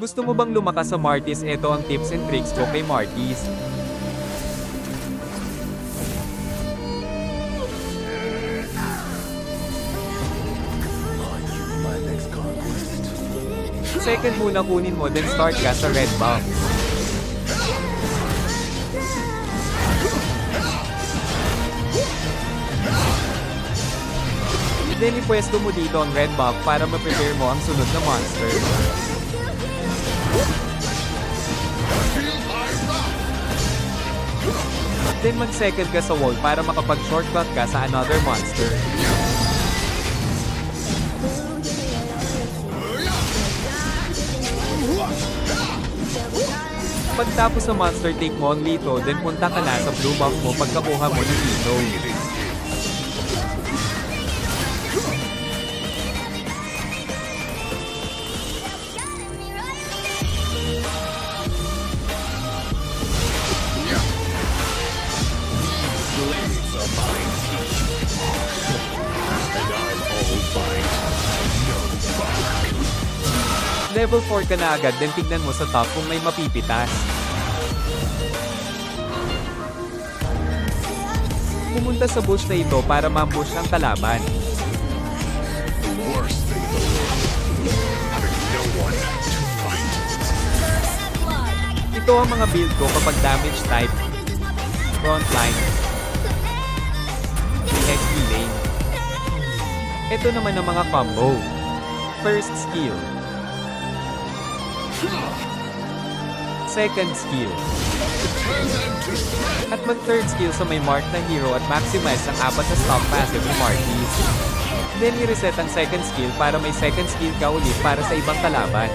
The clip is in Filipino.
Gusto mo bang lumakas sa Martis? Ito ang tips and tricks ko kay Martis. Second muna kunin mo, then start ka sa red box. Then ipwesto mo dito ang red box para ma-prepare mo ang sunod na monster. Then mag-second ka sa wall para makapag-shortcut ka sa another monster. Pagtapos sa monster, take mo ang Lito, then punta ka na sa blue buff mo pagkakuha mo ng Lito. Level 4 ka na agad, then tignan mo sa top kung may mapipitas. Pumunta sa bush na ito para ma-ambush ang kalaban. Ito ang mga build ko kapag damage type, frontline, XP lane. Ito naman ang mga combo. First skill. Second skill. At mag-third skill sa may mark na hero at maximize ang apat na stock passive ni Martis. Then i-reset ang second skill para may second skill ka ulit para sa ibang kalaban.